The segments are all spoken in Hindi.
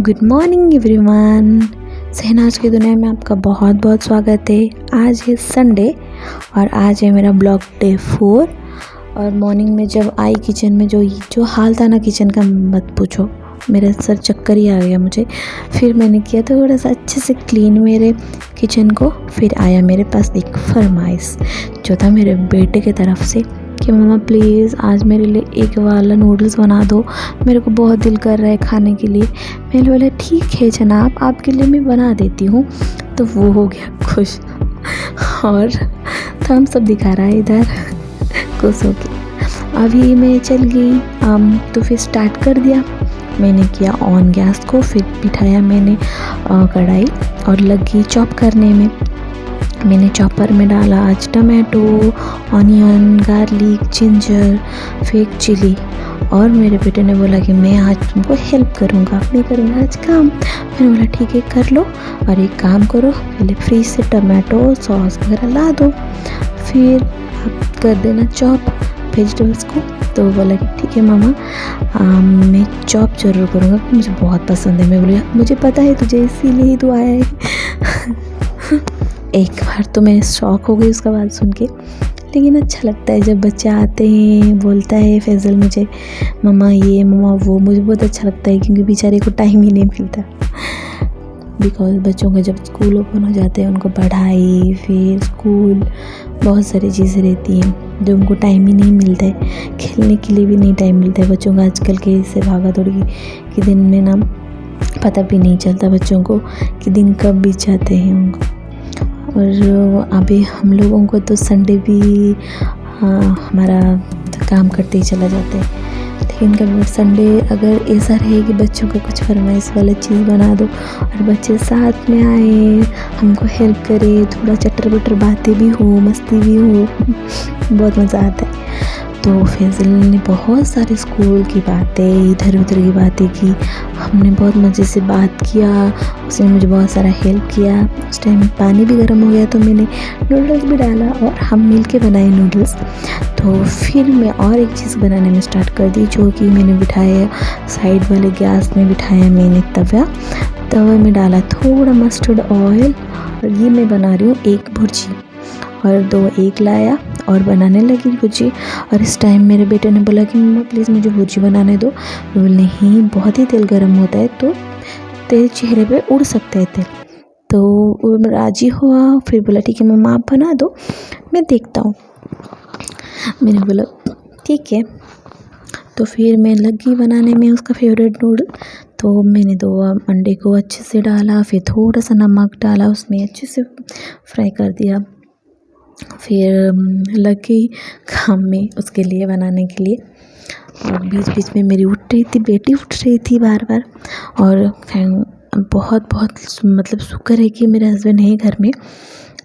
Good morning everyone. शहनाज की दुनिया में आपका बहुत बहुत स्वागत है। आज है संडे और आज है मेरा ब्लॉग डे 4। और मॉर्निंग में जब आई किचन में जो हाल था ना किचन का, मत पूछो, मेरे सर चक्कर ही आ गया मुझे। फिर मैंने किया थोड़ा सा अच्छे से क्लीन मेरे किचन को। फिर आया मेरे पास एक फरमाइश जो था मेरे बेटे की तरफ से कि मम्मा प्लीज़ आज मेरे लिए एक वाला नूडल्स बना दो, मेरे को बहुत दिल कर रहा है खाने के लिए। मैंने बोला ठीक है जनाब, आपके लिए मैं बना देती हूँ। तो वो हो गया खुश और थम्स सब दिखा रहा है इधर खुश हो के। अभी मैं चल गई तो फिर स्टार्ट कर दिया मैंने, किया ऑन गैस को। फिर बिठाया मैंने कढ़ाई और लग गई चॉप करने में। मैंने चॉपर में डाला आज टमाटो, ऑनियन, गार्लिक, जिंजर, फिर चिली। और मेरे बेटे ने बोला कि मैं आज तुमको हेल्प करूँगा, मैं करूँगा आज काम। मैंने बोला ठीक है कर लो, और एक काम करो पहले फ्रीज से टमाटो सॉस वगैरह ला दो, फिर आप कर देना चॉप वेजिटेबल्स को। तो वो बोला कि ठीक है मामा, मैं चॉप ज़रूर करूँगा, मुझे बहुत पसंद है। मैं बोली मुझे पता है तुझे, इसीलिए ही तो आया है एक बार तो मैं शॉक हो गई उसका बात सुन के। लेकिन अच्छा लगता है जब बच्चे आते हैं, बोलता है फैज़ल मुझे मम्मा ये मम्मा वो, मुझे बहुत अच्छा लगता है क्योंकि बेचारे को टाइम ही नहीं मिलता। बिकॉज़ बच्चों का जब स्कूल ओपन हो जाते हैं, उनको पढ़ाई, फिर स्कूल, बहुत सारी चीज़ें रहती हैं जो उनको टाइम ही नहीं मिलता है। खेलने के लिए भी नहीं टाइम मिलता है बच्चों का आजकल के इससे भागा दौड़ी के दिन में ना, पता भी नहीं चलता बच्चों को कि दिन कब बीत जाते हैं उनको। और अभी हम लोगों को तो संडे भी हमारा काम करते ही चला जाता है। लेकिन कभी संडे अगर ऐसा रहे कि बच्चों को कुछ फरमाइश वाला चीज़ बना दो और बच्चे साथ में आए, हमको हेल्प करे, थोड़ा चटर बटर बातें भी हो, मस्ती भी हो, बहुत मज़ा आता है। तो फैज़ल ने बहुत सारे स्कूल की बातें, इधर उधर की बातें की, हमने बहुत मज़े से बात किया, उसने मुझे बहुत सारा हेल्प किया। उस टाइम पानी भी गर्म हो गया तो मैंने नूडल्स भी डाला और हम मिल के बनाए नूडल्स। तो फिर मैं और एक चीज़ बनाने में स्टार्ट कर दी, जो कि मैंने बिठाया साइड वाले गैस में, बिठाया मैंने तवा में डाला थोड़ा मस्टर्ड ऑयल, और ये मैं बना रही हूँ एक भुर्जी। और 2 एग लाया और बनाने लगी भुर्जी। और इस टाइम मेरे बेटे ने बोला कि मम्मा प्लीज़ मुझे भुर्जी बनाने दो। मैं बोली नहीं, बहुत ही तेल गर्म होता है तो तेरे चेहरे पे उड़ सकता है तेल। तो वो राजी हुआ, फिर बोला ठीक है मम्मा आप बना दो, मैं देखता हूँ। मैंने बोला ठीक है। तो फिर मैं लगी बनाने में उसका फेवरेट नूडल। तो मैंने 2 अंडे को अच्छे से डाला, फिर थोड़ा सा नमक डाला, उसमें अच्छे से फ्राई कर दिया। फिर लग गई काम में उसके लिए बनाने के लिए। और बीच बीच में मेरी बेटी उठ रही थी बार बार। और बहुत बहुत मतलब शुक्र है कि मेरे हस्बैंड है घर में,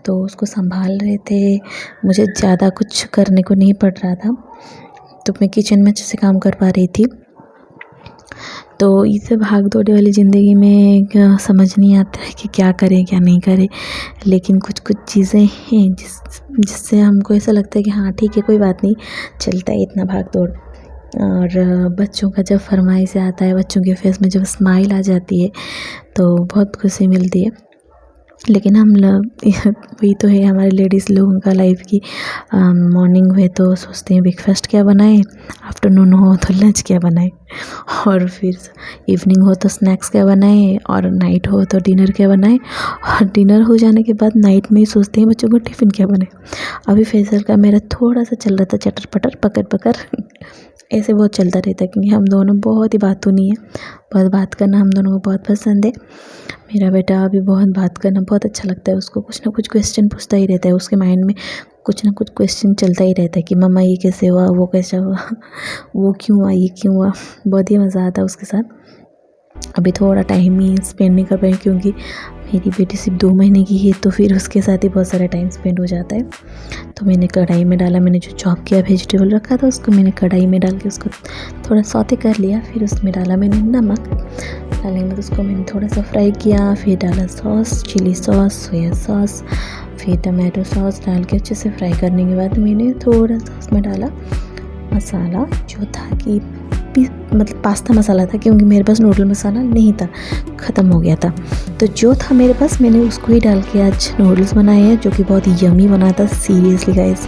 तो उसको संभाल रहे थे, मुझे ज़्यादा कुछ करने को नहीं पड़ रहा था, तो मैं किचन में अच्छे से काम कर पा रही थी। तो इसे भाग दौड़े वाली ज़िंदगी में समझ नहीं आता है कि क्या करें क्या नहीं करें। लेकिन कुछ कुछ चीज़ें हैं जिससे हमको ऐसा लगता है कि हाँ ठीक है, कोई बात नहीं, चलता है इतना भाग दौड़। और बच्चों का जब फरमाइश आता है, बच्चों के फेस में जब स्माइल आ जाती है तो बहुत खुशी मिलती है। लेकिन हम लोग वही तो है हमारे लेडीज़ लोगों का लाइफ की, मॉर्निंग हुए तो सोचते हैं ब्रेकफास्ट क्या बनाएं, आफ्टरनून हो तो लंच क्या बनाएं, और फिर इवनिंग हो तो स्नैक्स क्या बनाएं, और नाइट हो तो डिनर क्या बनाएं, और डिनर हो जाने के बाद नाइट में ही सोचते हैं बच्चों को टिफ़िन क्या बनाएं। अभी फैज़ल का मेरा थोड़ा सा चल रहा था चटर पटर पकड़ पकड़ ऐसे बहुत चलता रहता है, क्योंकि हम दोनों बहुत ही बातूनी है, बहुत बात करना हम दोनों को बहुत पसंद है। मेरा बेटा अभी बहुत बात करना बहुत अच्छा लगता है उसको, कुछ ना कुछ क्वेश्चन पूछता ही रहता है, उसके माइंड में कुछ ना कुछ क्वेश्चन चलता ही रहता है कि मम्मा ये कैसे हुआ, वो कैसे हुआ, वो क्यों हुआ, ये क्यों हुआ। बहुत ही मज़ा आता है उसके साथ। अभी थोड़ा टाइम ही स्पेंड नहीं कर पाई क्योंकि मेरी बेटी सिर्फ 2 महीने की है, तो फिर उसके साथ ही बहुत सारा टाइम स्पेंड हो जाता है। तो मैंने कढ़ाई में डाला, मैंने जो चॉप किया वेजिटेबल रखा था उसको मैंने कढ़ाई में डाल के उसको थोड़ा सौते कर लिया। फिर उसमें डाला मैंने नमक, डालने के बाद उसको मैंने थोड़ा सा फ्राई किया। फिर डाला sauce, chilli sauce, soya sauce, फिर टमाटो सॉस डाल के अच्छे से फ्राई करने के बाद मैंने थोड़ा सा उसमें डाला मसाला, जो था कि मतलब पास्ता मसाला था, क्योंकि मेरे पास नूडल मसाला नहीं था, ख़त्म हो गया था। तो जो था मेरे पास मैंने उसको ही डाल के आज नूडल्स बनाए हैं, जो कि बहुत ही यमी बना था। सीरियसली गाइस,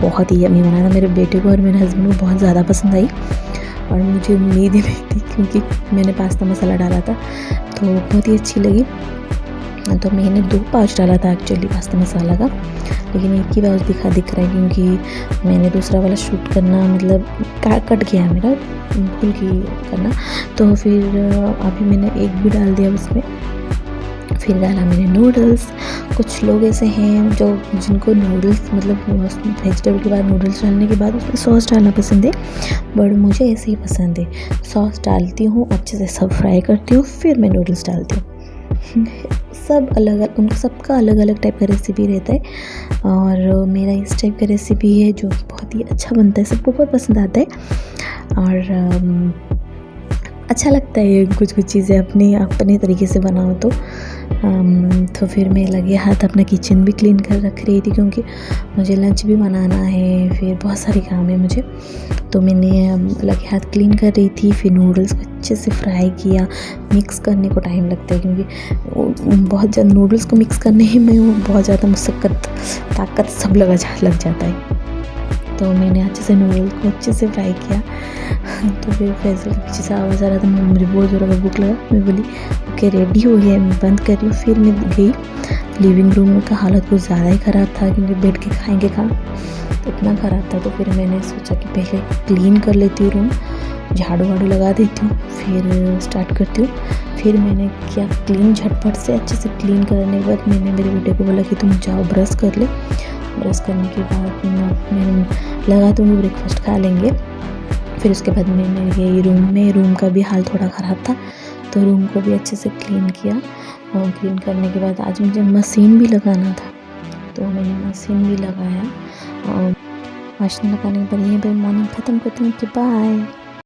बहुत ही यमी बना था। मेरे बेटे को और मेरे हस्बैंड को बहुत ज़्यादा पसंद आई और मुझे उम्मीद ही नहीं थी, क्योंकि मैंने पास्ता मसाला डाला था तो बहुत ही अच्छी लगी। तो मैंने 2 पाउच डाला था एक्चुअली पास्ता मसाला का, लेकिन एक ही पाउच दिख रहा है, क्योंकि मैंने दूसरा वाला शूट करना मतलब कट गया है मेरा, भूल गई करना। तो फिर अभी मैंने एक भी डाल दिया उसमें। फिर डाला मैंने नूडल्स। कुछ लोग ऐसे हैं जिनको नूडल्स मतलब वेजिटेबल के बाद नूडल्स डालने के बाद उसमें सॉस डालना पसंद है, बट मुझे ऐसे ही पसंद है। सॉस डालती हूँ, अच्छे से सब फ्राई करती हूँ, फिर मैं नूडल्स डालती हूँ। सब अलग, उनका सबका अलग अलग टाइप का रेसिपी रहता है, और मेरा इस टाइप का रेसिपी है जो कि बहुत ही अच्छा बनता है, सबको बहुत पसंद आता है। और अच्छा लगता है कुछ चीज़ें अपने तरीके से बनाओ तो फिर मैं लगे हाथ अपना किचन भी क्लीन कर रख रही थी, क्योंकि मुझे लंच भी बनाना है, फिर बहुत सारे काम है मुझे। तो मैंने लगे हाथ क्लीन कर रही थी। फिर नूडल्स को अच्छे से फ्राई किया। मिक्स करने को टाइम लगता है, क्योंकि बहुत ज़्यादा नूडल्स को मिक्स करने में वो बहुत ज़्यादा मुशक्क़त ताकत सब लग जाता है। तो मैंने अच्छे से नूडल्स को अच्छे से फ्राई किया। तो फिर फैसल के पीछे से आवाज़ आ रहा था, मुझे बहुत ज़ोर का भूख लगा। मैं बोली ओके रेडी हो गया, मैं बंद कर रही हूँ। फिर मैं गई लिविंग रूम का हालत कुछ ज़्यादा ही ख़राब था, क्योंकि बैठ के खाएंगे तो इतना ख़राब था। तो फिर मैंने सोचा कि पहले क्लीन कर लेती हूँ रूम, झाड़ू वाड़ू लगा देती हूँ, फिर स्टार्ट करती हूँ। फिर मैंने क्या क्लीन झटपट से अच्छे से क्लीन करने के बाद मैंने मेरे बेटे को बोला कि तुम जाओ ब्रश कर ले। ब्रश करने के बाद मैंने लगा तो मैं ब्रेकफास्ट खा लेंगे। फिर उसके बाद मैंने गई रूम का भी हाल थोड़ा ख़राब था, तो रूम को भी अच्छे से क्लीन किया। और क्लीन करने के बाद आज मुझे मशीन भी लगाना था, तो मैंने मशीन भी लगाया। मशीन लगाने के बाद यहीं पर मॉर्निंग ख़त्म करती हूँ कि बाय।